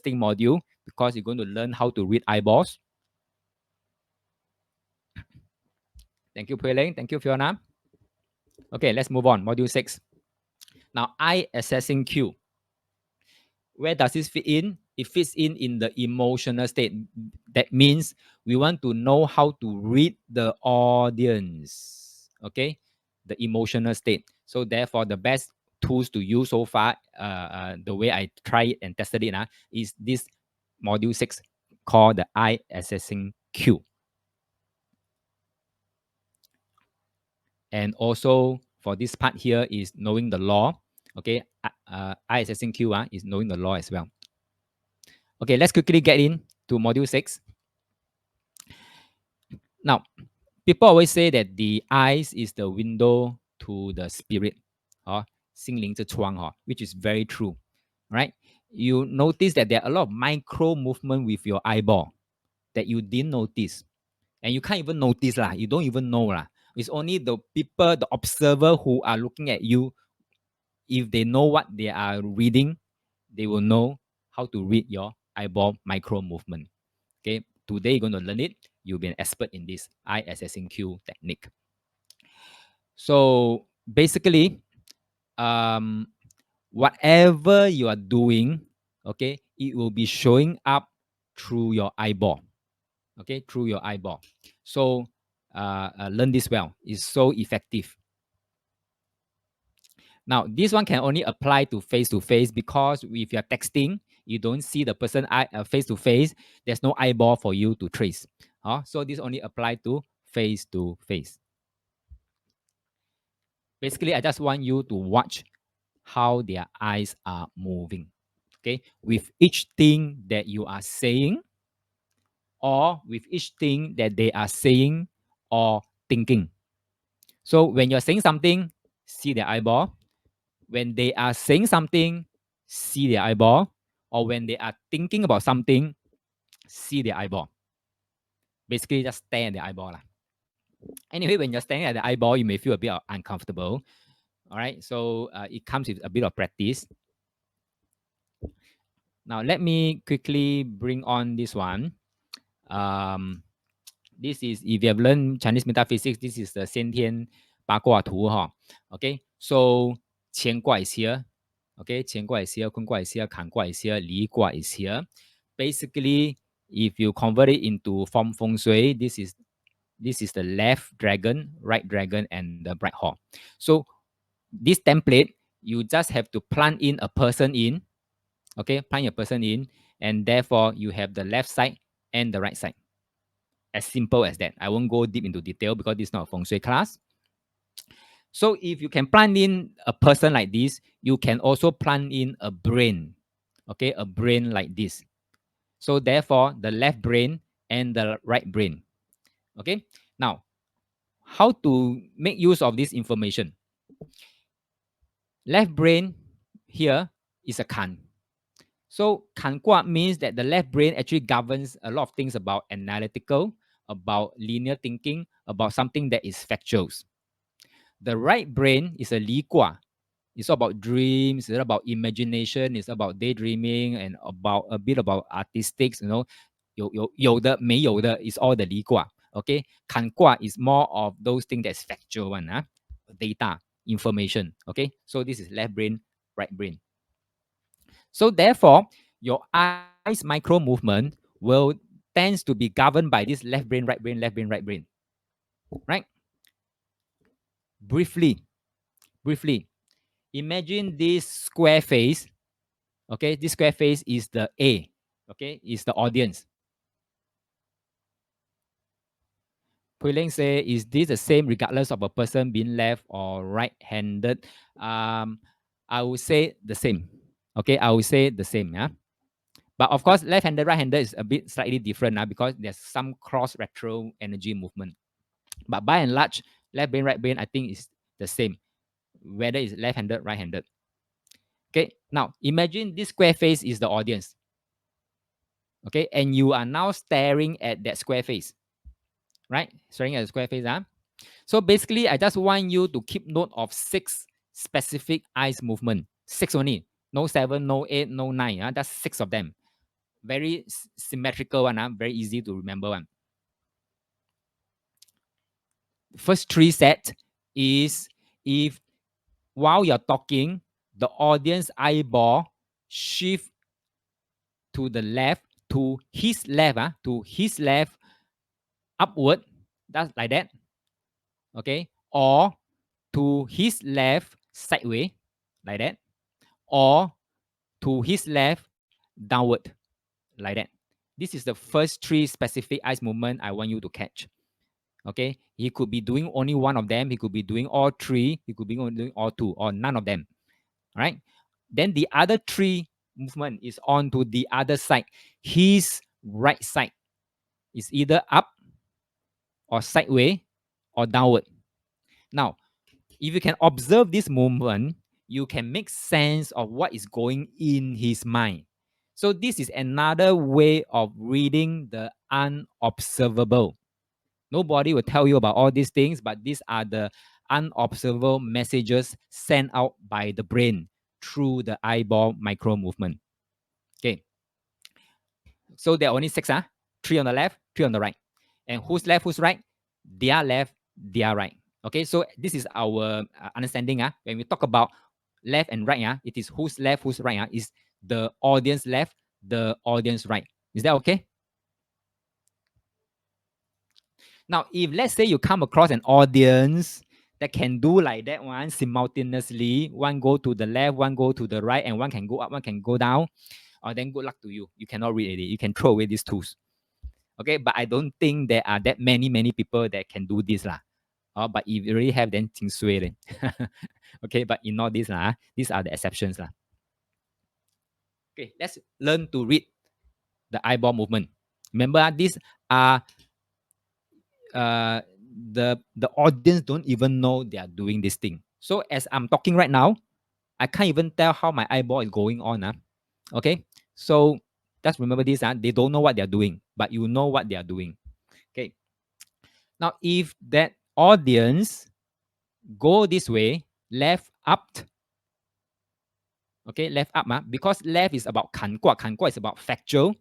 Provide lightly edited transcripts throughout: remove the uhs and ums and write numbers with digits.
interesting module because you're going to learn how to read eyeballs. Thank you, Pui Ling. Thank you, Fiona. Okay, let's move on. Module 6. Now, eye assessing cue. Where does this fit in? It fits in the emotional state. That means we want to know how to read the audience. Okay, the emotional state. So therefore, the best tools to use so far, the way I try it and tested it, is this module 6 called the eye assessing cue. And also for this part here is knowing the law. Okay, eye assessing cue is knowing the law as well. Okay, let's quickly get in to module 6. Now, people always say that the eyes is the window to the spirit, 心灵之窗, which is very true, right? You notice that there are a lot of micro movement with your eyeball that you didn't notice. And you can't even notice, you don't even know. It's only the people, the observer who are looking at you. If they know what they are reading, they will know how to read your eyeball micro movement. Okay, today you're going to learn it. You'll be an expert in this eye assessing cue technique. So basically, whatever you are doing, okay, it will be showing up through your eyeball. Okay, through your eyeball. So learn this well. It's so effective. Now, this one can only apply to face because if you're texting, you don't see the person face to face. There's no eyeball for you to trace. So this only apply to face. Basically, I just want you to watch how their eyes are moving. Okay, with each thing that you are saying, or with each thing that they are saying or thinking. So when you're saying something, see their eyeball. When they are saying something, see their eyeball. Or when they are thinking about something, see their eyeball. Basically, just stare at the eyeball. Anyway, when you're staring at the eyeball, you may feel a bit uncomfortable. All right, so it comes with a bit of practice. Now, let me quickly bring on this one. This is, if you have learned Chinese metaphysics, this is the 先天八卦图, Okay, so 乾卦 is here. Okay, 乾卦 is here, 坤卦 is here, 坎卦 is here, 离卦 is here. Basically, if you convert it into form feng shui, this is the left dragon, right dragon, and the bright hawk. So this template, you just have to plant in a person in. Okay, plant a person in, and therefore you have the left side and the right side. As simple as that. I won't go deep into detail because this is not a feng shui class. So if you can plant in a person like this, you can also plant in a brain. Okay, a brain like this. So therefore, the left brain and the right brain. Okay, now, how to make use of this information? Left brain here is a kan. So kan gua means that the left brain actually governs a lot of things about analytical, about linear thinking, about something that is factuals. The right brain is a li gua. It's all about dreams, it's about imagination, it's about daydreaming, and about a bit about artistics, 有的没有的 is all the li gua. Okay, kan gua is more of those things that's factual one, data, information. Okay, so this is left brain, right brain. So therefore, your eyes micro movement will tends to be governed by this left brain, right brain, left brain, right brain. Right? Briefly, imagine this square face. Okay, this square face is the A. Okay, is the audience. Pui Ling say, is this the same regardless of a person being left or right-handed? I would say the same. Okay, I would say the same. Yeah. But of course, left-handed, right-handed is a bit slightly different because there's some cross-retro energy movement. But by and large, left brain, right brain, I think is the same, whether it's left-handed, right-handed. Okay, now imagine this square face is the audience. Okay, and you are now staring at that square face, right? Staring at the square face. So basically, I just want you to keep note of 6 specific eyes movement. 6 only. No 7, no 8, no 9. That's 6 of them. Very symmetrical one, very easy to remember one. First three set is if while you're talking, the audience eyeball shift to the left, to his left, to his left upward. That's like that. Okay. Or to his left sideways, like that. Or to his left downward, like that. This is the first three specific eyes movement I want you to catch. Okay. He could be doing only one of them. He could be doing all three. He could be doing all two or none of them. All right. Then the other three movement is on to the other side. His right side is either up or sideways or downward. Now, if you can observe this movement, you can make sense of what is going in his mind. So this is another way of reading the unobservable. Nobody will tell you about all these things, but these are the unobservable messages sent out by the brain through the eyeball micro movement. Okay. So there are only six, three on the left, three on the right. And who's left, who's right? Their left, their right. Okay, so this is our understanding. When we talk about left and right, it is who's left, who's right. Is the audience left, the audience right. Is that okay? Now, if let's say you come across an audience that can do like that one simultaneously, one go to the left, one go to the right, and one can go up, one can go down, then good luck to you. You cannot read it. You can throw away these tools. Okay, but I don't think there are that many people that can do this lah. But if you really have, then 挺衰的. Okay, but in all this lah, these are the exceptions lah. Okay, let's learn to read the eyeball movement. Remember, these are the audience don't even know they are doing this thing. So as I'm talking right now, I can't even tell how my eyeball is going on. Okay, so just remember this. They don't know what they are doing, but you know what they are doing. Okay. Now, if that audience go this way, left up, okay, left up, because left is about 砍卦is about factual,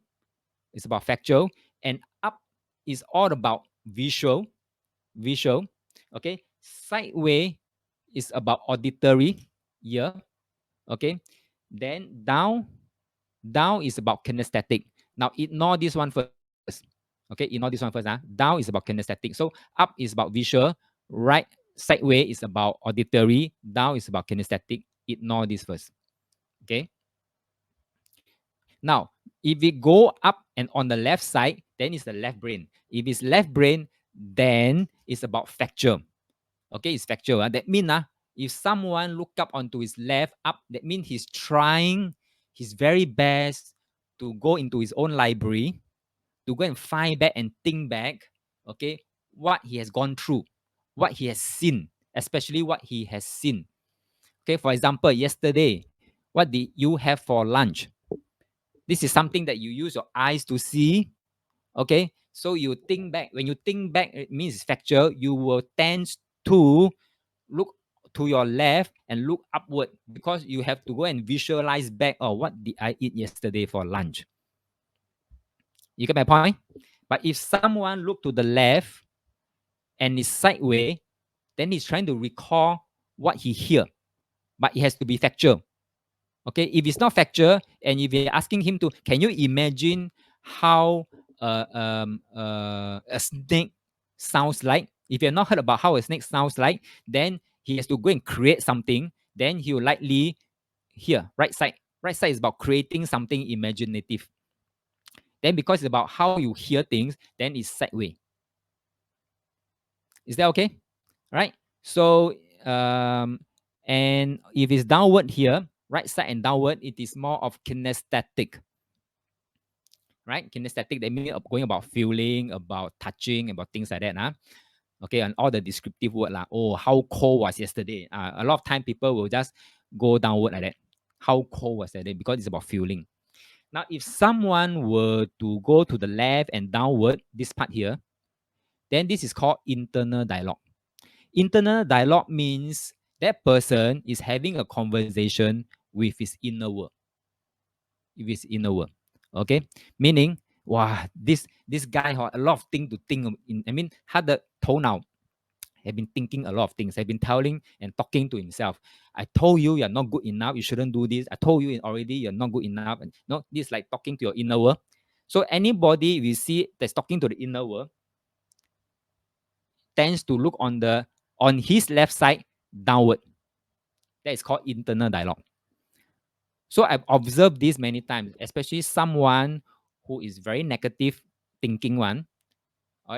it's about factual, and up is all about visual, okay. Sideway is about auditory, ear, okay. Then down is about kinesthetic. Now ignore this one first. Okay, ignore this one first. Down is about kinesthetic. So up is about visual, right sideway is about auditory, down is about kinesthetic. Ignore this first. Okay. Now, if we go up and on the left side, then it's the left brain. If it's left brain, then it's about factual. Okay, it's factual. That means if someone look up onto his left up, that means he's trying his very best to go into his own library, to go and find back and think back, okay, what he has gone through, what he has seen, especially what he has seen. Okay, for example, yesterday, what did you have for lunch? This is something that you use your eyes to see. Okay, so you think back. When you think back, it means it's factual. You will tend to look to your left and look upward because you have to go and visualize back, oh, what did I eat yesterday for lunch? You get my point? But if someone look to the left and is sideways, then he's trying to recall what he hear, but it has to be factual. Okay, if it's not factual, and if you're asking him to, can you imagine how a snake sounds like? If you've not heard about how a snake sounds like, then he has to go and create something. Then he will likely hear right side. Right side is about creating something imaginative. Then because it's about how you hear things, then it's sideways. Is that okay? All right. So and if it's downward here, right side and downward, it is more of kinesthetic. Right? Kinesthetic, they mean going about feeling, about touching, about things like that. Okay, and all the descriptive word oh, how cold was yesterday? A lot of time people will just go downward like that. How cold was yesterday? Because it's about feeling. Now, if someone were to go to the left and downward, this part here, then this is called internal dialogue. Internal dialogue means that person is having a conversation with his inner world. With his inner world. Okay, meaning, wow, this guy a lot of things to think in. I mean, 他的头脑 have been thinking a lot of things, have been telling and talking to himself. I told you you're not good enough. You shouldn't do this. I told you already you're not good enough. And no, this is like talking to your inner world. So anybody we see that's talking to the inner world tends to look on his left side downward. That is called internal dialogue. So I've observed this many times, especially someone who is very negative thinking one,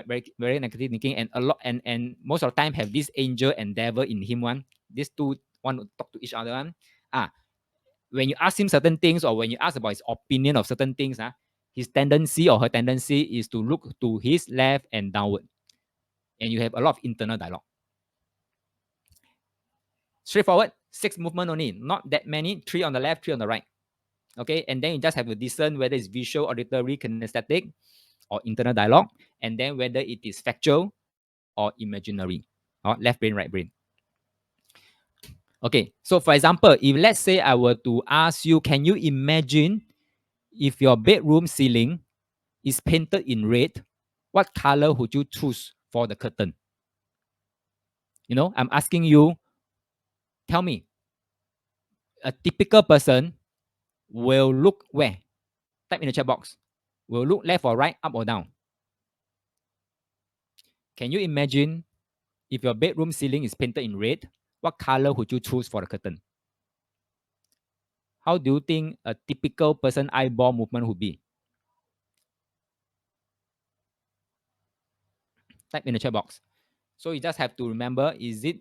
very negative thinking, and a lot and most of the time have this angel and devil in him one. These two want to talk to each other one. When you ask him certain things or when you ask about his opinion of certain things, his tendency or her tendency is to look to his left and downward, and you have a lot of internal dialogue. Straightforward, 6 movement only, not that many. 3 on the left, 3 on the right. Okay, and then you just have to discern whether it's visual, auditory, kinesthetic, or internal dialogue, and then whether it is factual or imaginary, or left brain, right brain. Okay, so for example, if let's say I were to ask you, can you imagine if your bedroom ceiling is painted in red, what color would you choose for the curtain? You know, I'm asking you, tell me, a typical person will look where? Type in the chat box. Will look left or right, up or down? Can you imagine if your bedroom ceiling is painted in red, what color would you choose for the curtain? How do you think a typical person eyeball movement would be? Type in the chat box. So you just have to remember, is it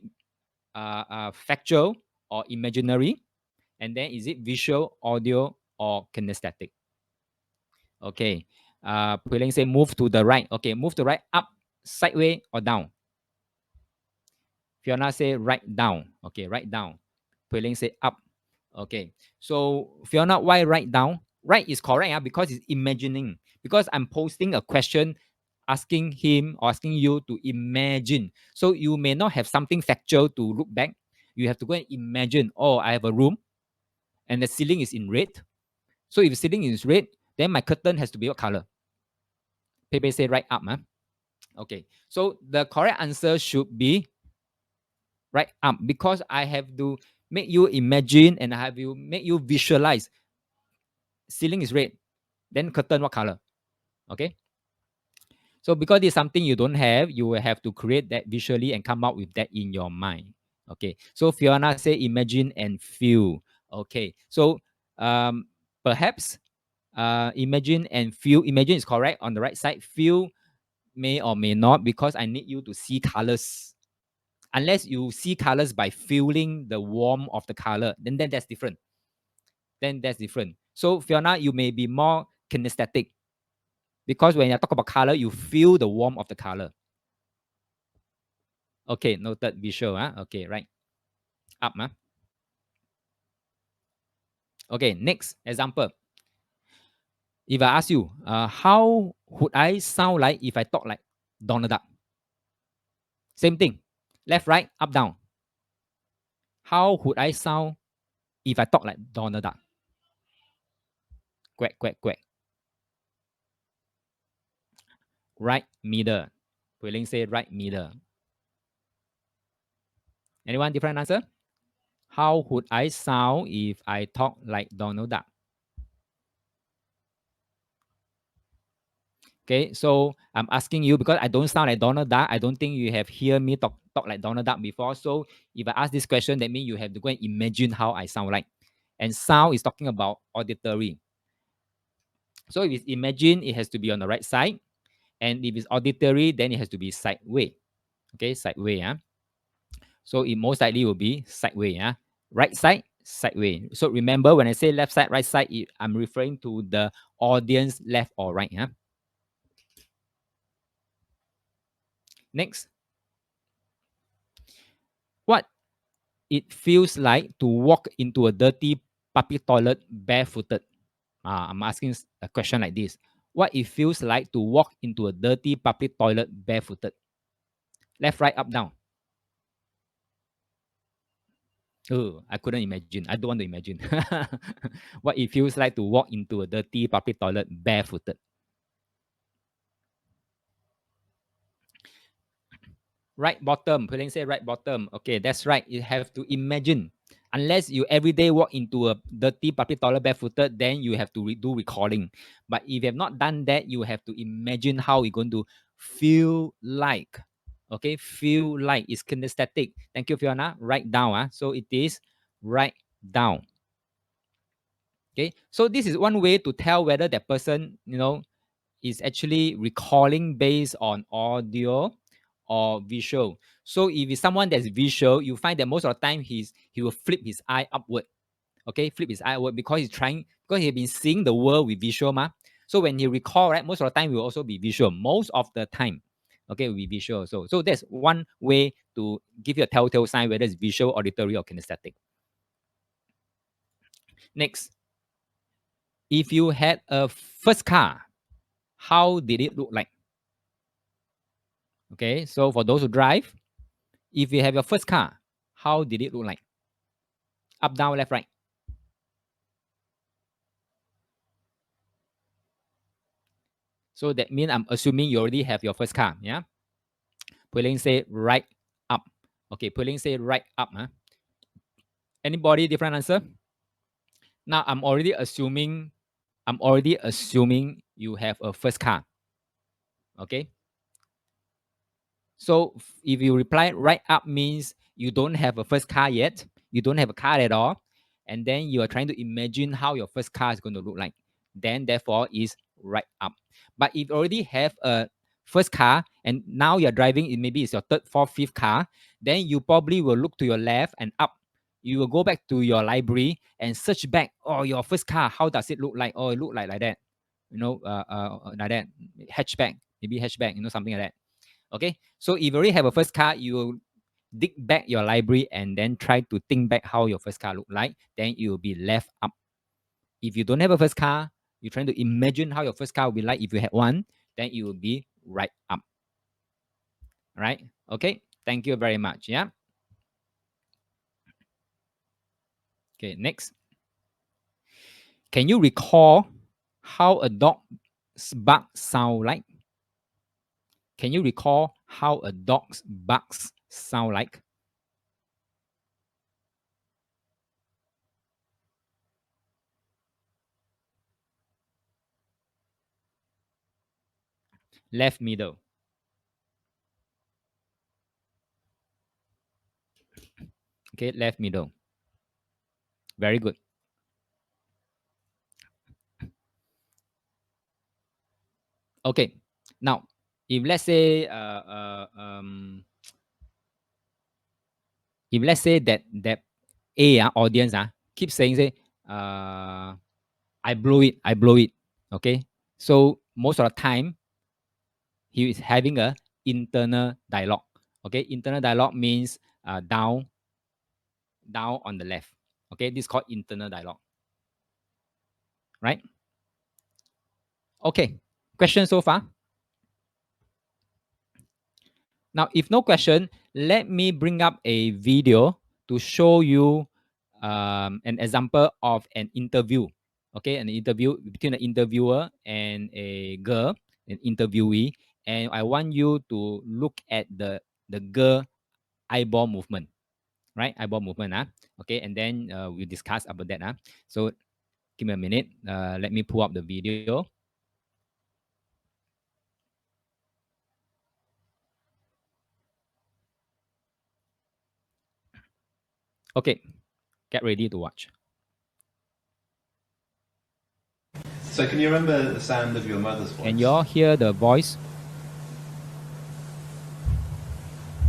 factual or imaginary? And then is it visual, audio, or kinesthetic? Okay. Pui Ling say move to the right. Okay, move to right, up, sideways, or down. Fiona say right down. Okay, right down. Pui Ling say up. Okay. So Fiona, why right down? Right is correct because it's imagining. Because I'm posting a question asking him or asking you to imagine. So you may not have something factual to look back. You have to go and imagine, oh, I have a room and the ceiling is in red. So if the ceiling is red, then my curtain has to be what color? Pepe say right up. Huh? Okay. So the correct answer should be right up because I have to make you imagine and I have to make you visualize. Ceiling is red. Then curtain what color? Okay. So because it's something you don't have, you will have to create that visually and come up with that in your mind. Okay. So Fiona say imagine and feel. Okay. So perhaps imagine and feel. Imagine is correct on the right side. Feel may or may not because I need you to see colors. Unless you see colors by feeling the warmth of the color, then that's different. Then that's different. So Fiona, you may be more kinesthetic because when you talk about color, you feel the warmth of the color. Okay, noted visual. Okay, right. Up. Okay, next example. If I ask you, how would I sound like if I talk like Donald Duck? Same thing. Left, right, up, down. How would I sound if I talk like Donald Duck? Quack, quack, quack. Right, middle. Pui Ling say right, middle. Anyone different answer? How would I sound if I talk like Donald Duck? Okay, so I'm asking you because I don't sound like Donald Duck. I don't think you have heard me talk like Donald Duck before. So if I ask this question, that means you have to go and imagine how I sound like. And sound is talking about auditory. So if it's imagine, it has to be on the right side. And if it's auditory, then it has to be sideways. Okay, sideways. So it most likely will be sideways. Right side, sideways. So remember when I say left side, right side, I'm referring to the audience left or right. Next, what it feels like to walk into a dirty public toilet barefooted? I'm asking a question like this. What it feels like to walk into a dirty public toilet barefooted? Left, right, up, down. Oh, I couldn't imagine. I don't want to imagine what it feels like to walk into a dirty public toilet barefooted. Right bottom. Pulling say right bottom. Okay, that's right. You have to imagine. Unless you every day walk into a dirty public toilet barefooted, then you have to do recalling. But if you have not done that, you have to imagine how you're going to feel like. Okay, feel like it's kinesthetic. Thank you, Fiona. Write down. So it is write down. Okay, so this is one way to tell whether that person, is actually recalling based on audio or visual. So if it's someone that's visual, you find that most of the time he will flip his eye upward. Okay, flip his eye upward because he's been seeing the world with visual ma. So when he recall, right, most of the time will also be visual. Most of the time, okay, will be visual. So that's one way to give you a telltale sign whether it's visual, auditory, or kinesthetic. Next, if you had a first car, how did it look like? Okay, so for those who drive, if you have your first car, how did it look like? Up, down, left, right. So that means I'm assuming you already have your first car. Yeah. Pulling say right up. Okay, Pulling say right up. Huh? Anybody different answer? Now I'm already assuming you have a first car. Okay. So if you reply right up means you don't have a first car yet, you don't have a car at all, and then you are trying to imagine how your first car is going to look like. Then therefore is right up. But if you already have a first car and now you're driving, it maybe it's your third, fourth, fifth car, then you probably will look to your left and up. You will go back to your library and search back. Oh, your first car, how does it look like? Oh, it look like that. Like that. Hatchback, maybe hatchback. Something like that. Okay, so if you already have a first car, you will dig back your library and then try to think back how your first car looked like. Then it will be left up. If you don't have a first car, you're trying to imagine how your first car will be like if you had one, then it will be right up. Right? Okay. Thank you very much. Yeah. Okay. Next, can you recall how a dog's bark sound like? Can you recall how a dog's barks sound like? Left middle. Okay, left middle. Very good. Okay. Now, if let's say that audience keep saying say I blow it. Okay. So most of the time he is having a internal dialogue. Okay, internal dialogue means down on the left. Okay, this is called internal dialogue. Right? Okay. Question so far? Now, if no question, let me bring up a video to show you an example of an interview. Okay, an interview between an interviewer and a girl, an interviewee, and I want you to look at the girl eyeball movement, right? Eyeball movement, okay, and then we'll discuss about that, So, give me a minute. Let me pull up the video. Okay, get ready to watch. So can you remember the sound of your mother's voice? Can you all hear the voice?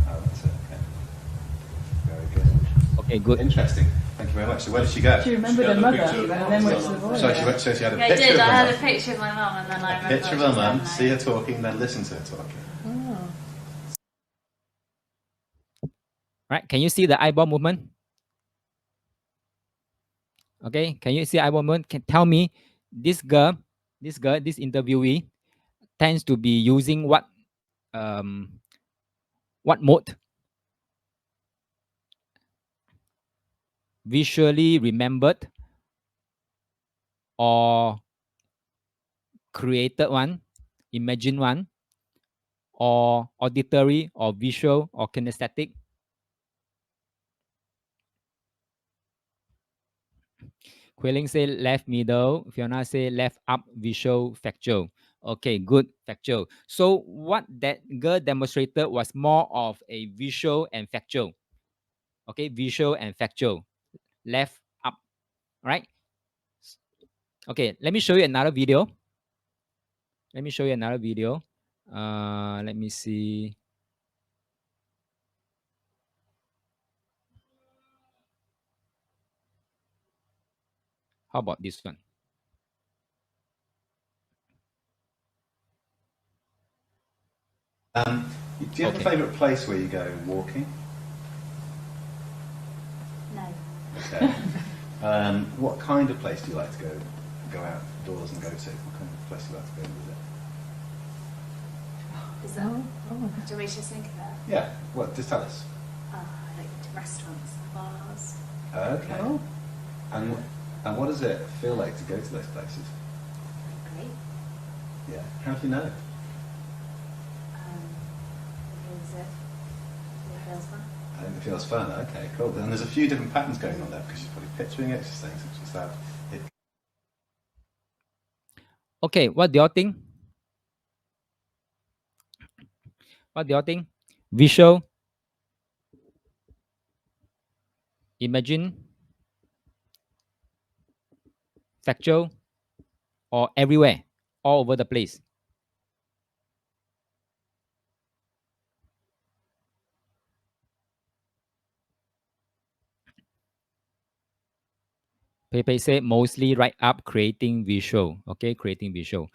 Oh, that's it. Okay. Very good. Okay, good. Interesting. Thank you very much. So where did she go? Do you remember the mother and then went to the voice? So she had a Yeah, I picture did. of I her had mum. a picture of my mum, and then I remember. Picture of her mum, see her talking, then listen to her talking. Oh. Right? Can you see the eyeball movement? Okay, can you see eyeball movement? Can tell me this interviewee tends to be using what mode? visually remembered or created one, imagined one, or auditory or visual or kinesthetic? Quilling say left middle. Fiona say left up visual factual. Okay, good factual. So what that girl demonstrated was more of a visual and factual. Okay, visual and factual. Left up, right? Okay, let me show you another video. Let me show you another video. Let me see. How about this one? Do you have a favourite place where you go walking? No. Okay. What kind of place do you like to go outdoors and go to? What kind of place do you like to go and visit? Is that? Do you want me to just think of that? Yeah. Well, just tell us. Like restaurants, bars. Okay. Oh. And what does it feel like to go to those places? Great. Yeah. How do you know? Because it feels fun. I think it feels fun. Okay, cool. And there's a few different patterns going on there because she's probably picturing it. She's saying such as that. Okay, what do y'all think? What do y'all think? Visual, imagine, factual, or everywhere, all over the place? Pepe said mostly right up creating visual. Okay, creating visual,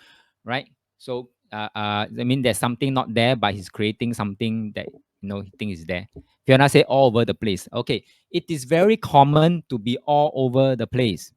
right? So I mean there's something not there, but he's creating something that he thinks is there. Fiona said all over the place. Okay, it is very common to be all over the place.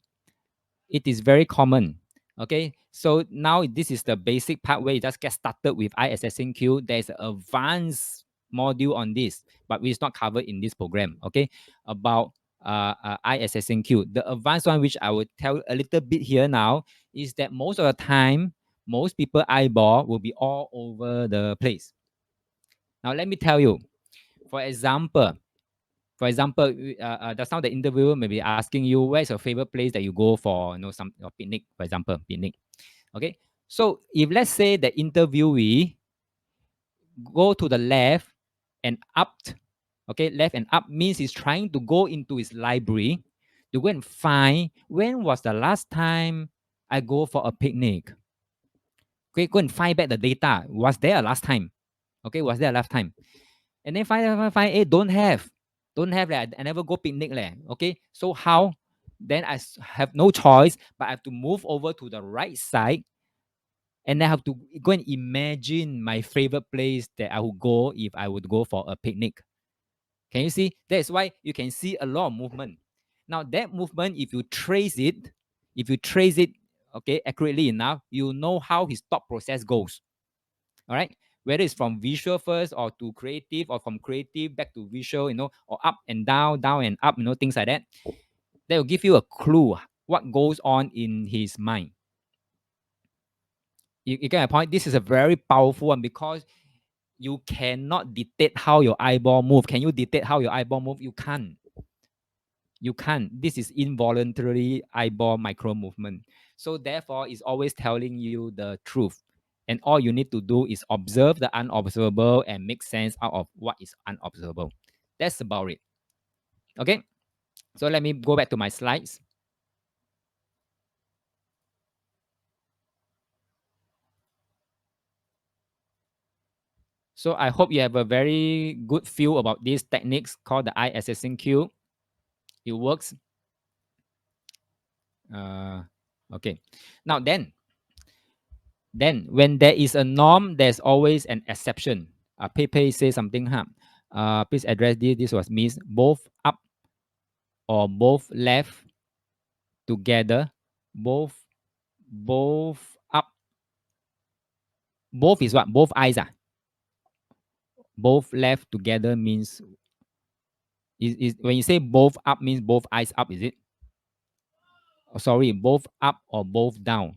It is very common. Okay, so now this is the basic part where you just get started with eye assessing cue. There's an advanced module on this, but it's not covered in this program. Okay, about eye assessing cue. The advanced one, which I will tell a little bit here now, is that most of the time, most people eyeball will be all over the place. Now let me tell you. For example, just now the interviewer may be asking you where's your favorite place that you go for, some picnic, for example, picnic. Okay, so if let's say the interviewee go to the left and up, okay, left and up means he's trying to go into his library to go and find when was the last time I go for a picnic. Okay, go and find back the data. Was there a last time? Okay, was there a last time? And then find, don't have I never go picnic okay, so how? Then I have no choice but I have to move over to the right side, and I have to go and imagine my favorite place that I would go if I would go for a picnic. Can you see? That's why you can see a lot of movement. Now that movement, if you trace it, okay, accurately enough, you know how his thought process goes. All right, whether it's from visual first or to creative, or from creative back to visual, or up and down and up, things like that. That will give you a clue what goes on in his mind. You get my point? This is a very powerful one because you cannot dictate how your eyeball move. Can you dictate how your eyeball move? You can't. This is involuntary eyeball micro movement. So therefore, it's always telling you the truth. And all you need to do is observe the unobservable and make sense out of what is unobservable. That's about it. Okay. So let me go back to my slides. So I hope you have a very good feel about these techniques called the eye assessing cue. It works. Okay. Now then when there is a norm, there's always an exception. Pepe say something. Please address this. This was means both up or both left together. Both up. Both is what? Both eyes. Both left together means Is when you say both up means both eyes up, is it? Oh, sorry, both up or both down?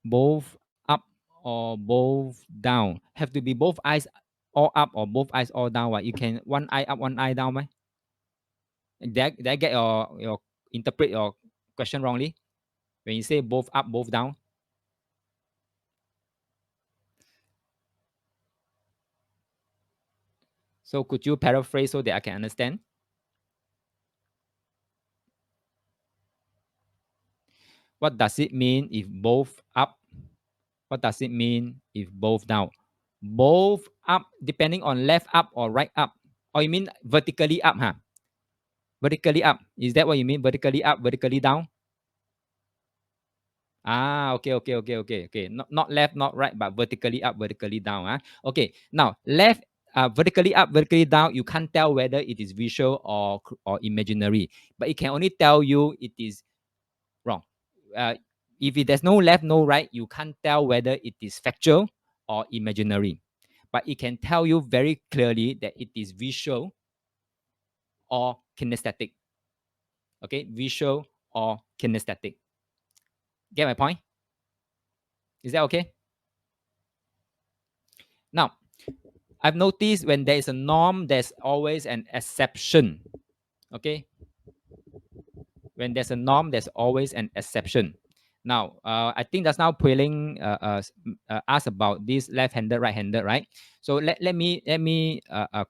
Both up or both down? Have to be both eyes all up or both eyes all down, right? You can one eye up, one eye down, right? Did I get your interpret your question wrongly? When you say both up, both down? So could you paraphrase so that I can understand? What does it mean if both up? What does it mean if both down? Both up, depending on left up or right up. Or you mean vertically up, huh? Vertically up. Is that what you mean? Vertically up, vertically down? Ah, okay. Not left, not right, but vertically up, vertically down. Okay, now left, vertically up, vertically down, you can't tell whether it is visual or imaginary, but it can only tell you it is wrong. If there's no left, no right, you can't tell whether it is factual or imaginary. But it can tell you very clearly that it is visual or kinesthetic. Okay, visual or kinesthetic. Get my point? Is that okay? Now, I've noticed when there is a norm, there's always an exception. Okay? When there's a norm, there's always an exception. Now, I think that's now Puiling asked about this left-handed, right-handed, right? So let me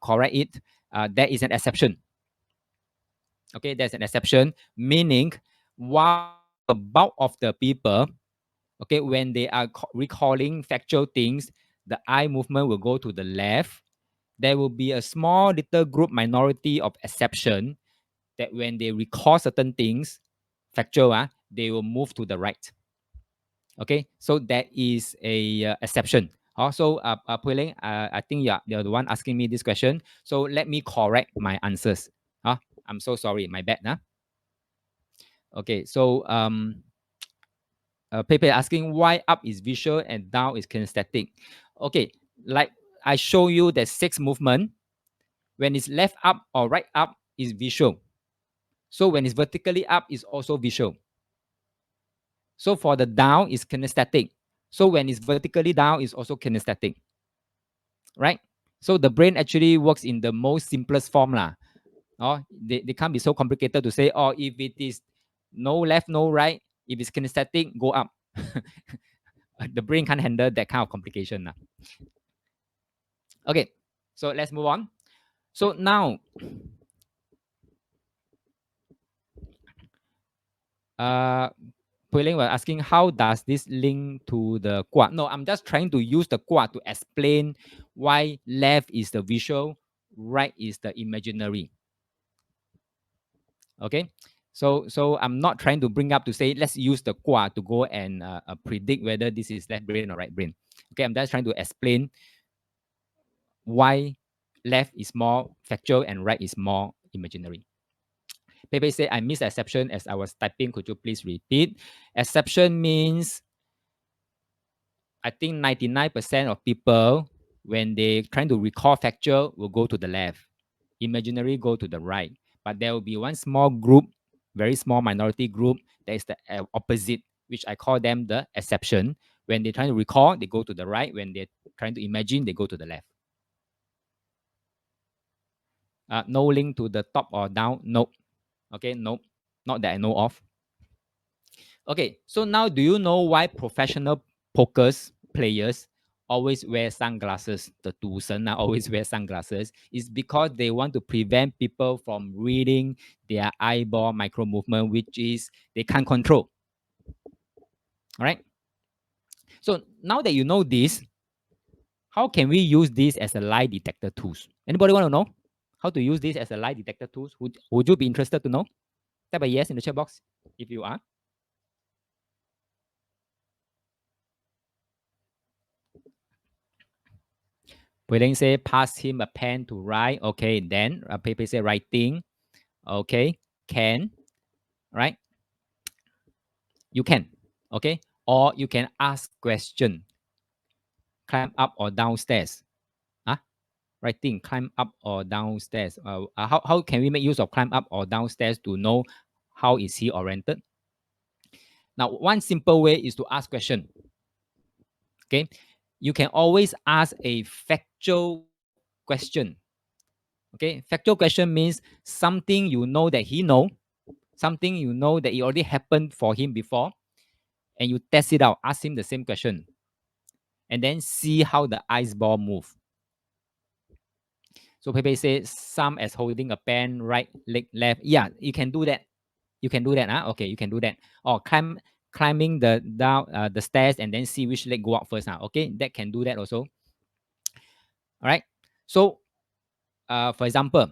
correct it. There is an exception. Okay, there's an exception, meaning while the bulk of the people, okay, when they are recalling factual things, the eye movement will go to the left. There will be a small little group minority of exception that when they recall certain things, factual, they will move to the right. Okay, so that is a exception. Also, Puiling, I think you're the one asking me this question. So let me correct my answers. I'm so sorry, my bad. Okay, so Pepe asking why up is visual and down is kinesthetic. Okay, like I show you the 6 movement. When it's left up or right up is visual. So when it's vertically up is also visual. So for the down is kinesthetic. So when it's vertically down is also kinesthetic. Right? So the brain actually works in the most simplest form lah. They can't be so complicated to say, oh, if it is no left, no right, if it's kinesthetic, go up. The brain can't handle that kind of complication. Okay, so let's move on. So now, Puiling was asking, how does this link to the Gua? No, I'm just trying to use the Gua to explain why left is the visual, right is the imaginary. Okay, so I'm not trying to bring up to say let's use the Gua to go and predict whether this is left brain or right brain. Okay, I'm just trying to explain why left is more factual and right is more imaginary. Pepe said, I missed exception as I was typing. Could you please repeat? Exception means I think 99% of people, when they trying to recall factual, will go to the left. Imaginary go to the right. But there will be one small group, very small minority group, that is the opposite, which I call them the exception. When they're trying to recall, they go to the right. When they're trying to imagine, they go to the left. No link to the top or down. Nope. Okay, nope. Not that I know of. Okay, so now do you know why professional poker players always wear sunglasses? The Dusen always wear sunglasses. It's because they want to prevent people from reading their eyeball micro movement, which is they can't control. All right. So now that you know this, how can we use this as a lie detector tools? Anybody want to know how to use this as a lie detector tools? Would you be interested to know? Type a yes in the chat box if you are. Puiling say pass him a pen to write. Okay, then Pepe say writing. Okay, can, right? You can, okay? Or you can ask question. Climb up or downstairs. writing climb up or downstairs. How can we make use of climb up or downstairs to know how is he oriented? Now, one simple way is to ask question. Okay, you can always ask a factual question. Okay, factual question means something you know that he know, something you know that it already happened for him before, and you test it out. Ask him the same question, and then see how the ice ball move. So Pepe says some as holding a pen, right leg left. Yeah, you can do that. You can do that. Huh? Okay, you can do that. Or climbing the down the stairs and then see which leg go up first. Huh? Okay, that can do that also. All right. So, for example,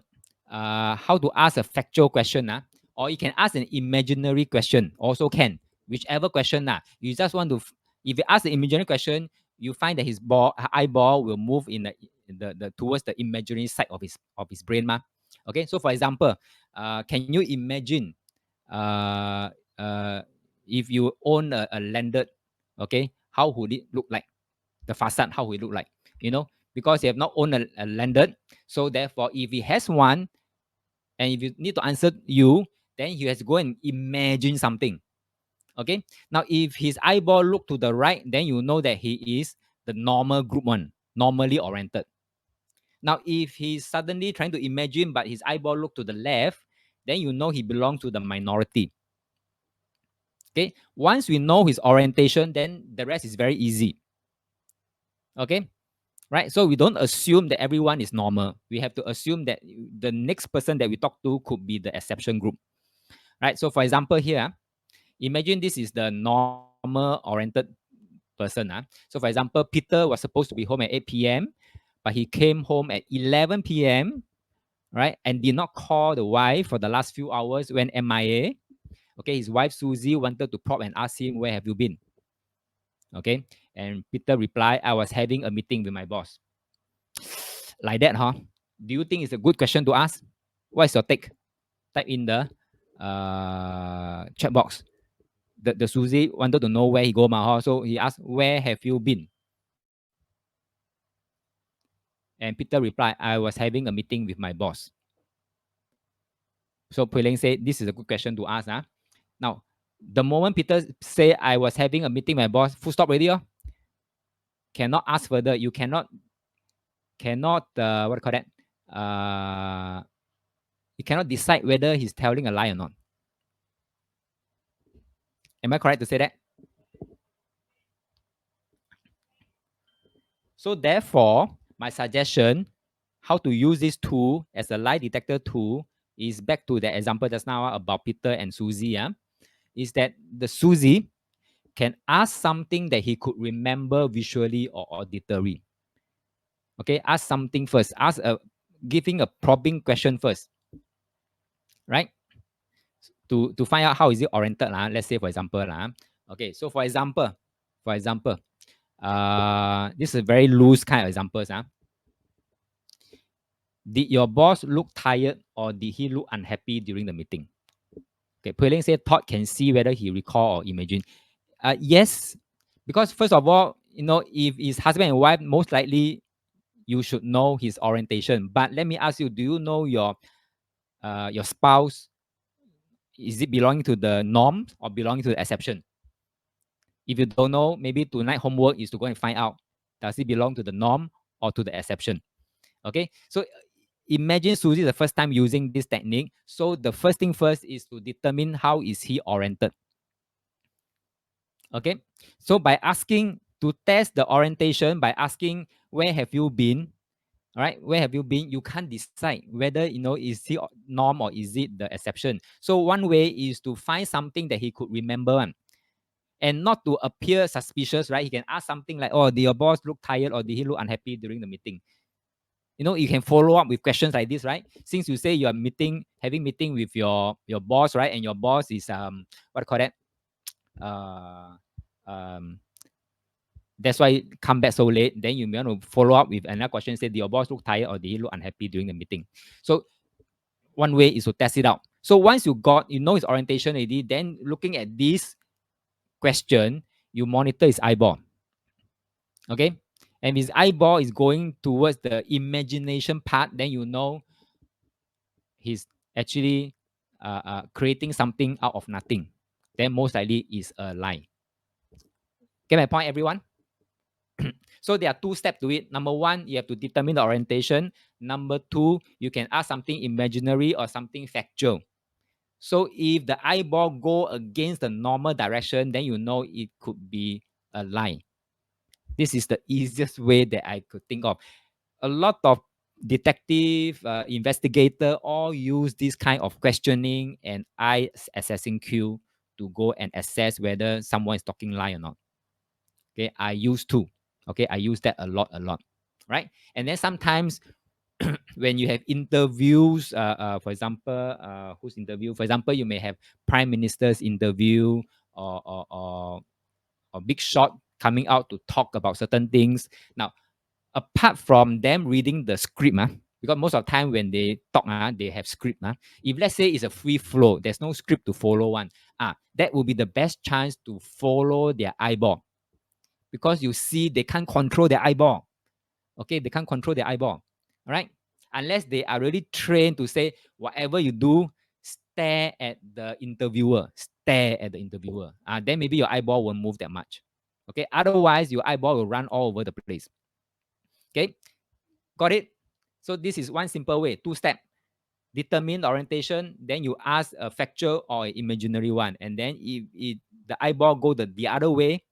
how to ask a factual question. Or you can ask an imaginary question. Also can. Whichever question. You just want to, if you ask the imaginary question, you find that his eyeball will move in the towards the imaginary side of his brain. Okay. So for example, can you imagine if you own a landed, okay, how would it look like? The facade, how would it look like? Because you have not owned a landed, so therefore, if he has one, and if you need to answer you, then he has to go and imagine something. Okay. Now, if his eyeball look to the right, then you know that he is the normal group one, normally oriented. Now, if he's suddenly trying to imagine, but his eyeball look to the left, then you know he belongs to the minority. Okay. Once we know his orientation, then the rest is very easy. Okay. Right? So we don't assume that everyone is normal. We have to assume that the next person that we talk to could be the exception group. Right? So for example here, imagine this is the normal oriented person. So for example, Peter was supposed to be home at 8 p.m., but he came home at 11 p.m., right? And did not call the wife for the last few hours, when MIA. Okay, his wife Susie wanted to prop and ask him, where have you been? Okay, and Peter replied, I was having a meeting with my boss. Like that, huh? Do you think it's a good question to ask? What is your take? Type in the chat box. The Susie wanted to know where he go, so he asked, where have you been? And Peter replied, I was having a meeting with my boss. So Pui Ling said, this is a good question to ask. Now, the moment Peter say, I was having a meeting with my boss, full stop already. Cannot ask further. You cannot what do you call that? You cannot decide whether he's telling a lie or not. Am I correct to say that? So therefore, my suggestion, how to use this tool as a lie detector tool, is back to the example just now about Peter and Susie. Is that the Susie can ask something that he could remember visually or auditory. Okay, ask something first. Giving a probing question first, right? To find out how is it oriented. Let's say, for example, okay. So for example, this is a very loose kind of examples. Did your boss look tired or did he look unhappy during the meeting? Okay, Pui Ling said Todd can see whether he recall or imagine. Yes, because first of all, if it's husband and wife, most likely you should know his orientation. But let me ask you, do you know your spouse? Is it belonging to the norm or belonging to the exception? If you don't know, maybe tonight homework is to go and find out, does it belong to the norm or to the exception? Okay, so imagine Susie the first time using this technique. So the first thing first is to determine how is he oriented. Okay, so by asking, to test the orientation by asking, where have you been? All right, where have you been? You can't decide whether, is he norm or is it the exception. So one way is to find something that he could remember and not to appear suspicious, right? He can ask something like, oh, did your boss look tired or did he look unhappy during the meeting? You can follow up with questions like this, right? Since you say you are having meeting with your boss, right? And your boss is what do you call that? That's why come back so late. Then you want to follow up with another question. Say, did your boss look tired or did he look unhappy during the meeting? So one way is to test it out. So once you know his orientation already, then looking at this question, you monitor his eyeball. Okay, and his eyeball is going towards the imagination part, then you know he's actually creating something out of nothing. Then most likely is a lie. Get my point, everyone? So there are 2 steps to it. Number 1, you have to determine the orientation. Number 2, you can ask something imaginary or something factual. So if the eyeball go against the normal direction, then you know it could be a lie. This is the easiest way that I could think of. A lot of detective, investigator all use this kind of questioning and eye assessing cue to go and assess whether someone is talking lie or not. Okay, I used to. Okay, I use that a lot, right? And then sometimes when you have interviews, for example, whose interview? For example, you may have prime minister's interview or big shot coming out to talk about certain things. Now, apart from them reading the script, because most of the time when they talk, they have script. If let's say it's a free flow, there's no script to follow one, that will be the best chance to follow their eyeball. Because you see, they can't control their eyeball. Okay, they can't control their eyeball. All right, unless they are really trained to say, whatever you do, stare at the interviewer. Stare at the interviewer. Then maybe your eyeball won't move that much. Okay, otherwise your eyeball will run all over the place. Okay, got it? So this is one simple way, 2 step. Determine the orientation, then you ask a factual or imaginary one, and then if the eyeball go the other way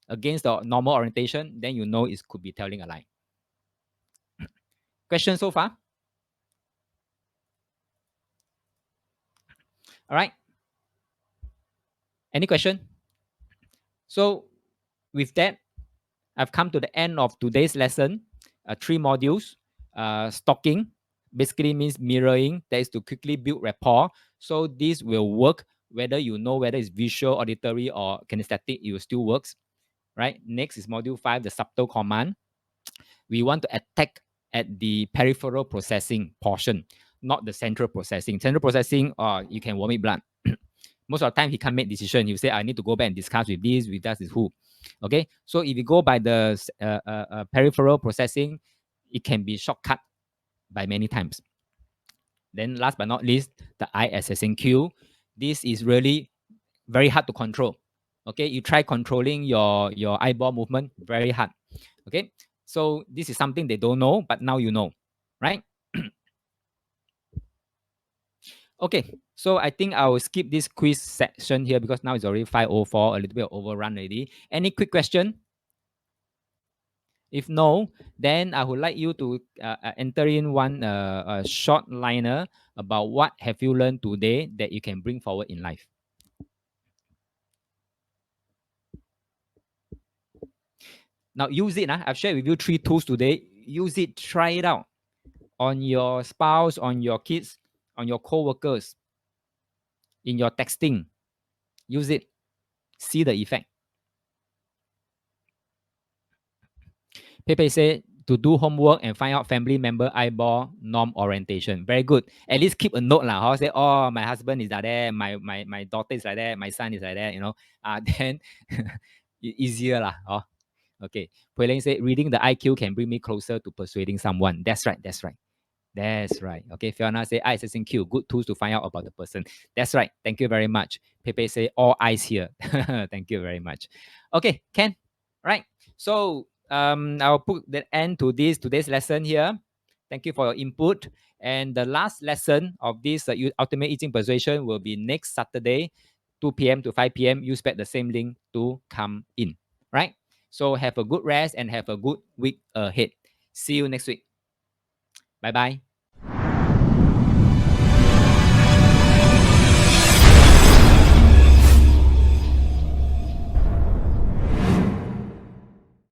against the normal orientation, then you know it could be telling a lie. Question so far? All right. Any question? So with that, I've come to the end of today's lesson. 3 modules. Stalking basically means mirroring. That is to quickly build rapport. So this will work whether you know whether it's visual, auditory, or kinesthetic. It will still works. Right. Next is module 5, the subtle command. We want to attack at the peripheral processing portion, not the central processing. Central processing, you can vomit blood. Most of the time, he can't make decision. He will say, I need to go back and discuss with this, with that, with who. Okay, so if you go by the peripheral processing, it can be shortcut by many times. Then last but not least, the eye assessing cue. This is really very hard to control. Okay, you try controlling your eyeball movement, very hard. Okay, so this is something they don't know, but now you know, right? Okay, so I think I will skip this quiz section here because now it's already 5:04, a little bit overrun already. Any quick question? If no, then I would like you to enter in one short liner about what have you learned today that you can bring forward in life. Now use it. I've shared with you 3 tools today. Use it, try it out on your spouse, on your kids, on your co-workers, in your texting. Use it. See the effect. Pepe said to do homework and find out family member eyeball norm orientation. Very good. At least keep a note lah. How say, oh, my husband is like that, my daughter is like that, my son is like that. Then easier lah. Oh, okay. Pui Ling said reading the IQ can bring me closer to persuading someone. That's right. That's right. That's right. Okay, Fiona say eye assessing cue, good tools to find out about the person. That's right. Thank you very much. Pepe say all eyes here. Thank you very much. Okay, Ken. Right. So I'll put the end to today's lesson here. Thank you for your input. And the last lesson of this Ultimate Eating Persuasion will be next Saturday, 2 p.m. to 5 p.m. Use the same link to come in. Right. So have a good rest and have a good week ahead. See you next week. Bye-bye.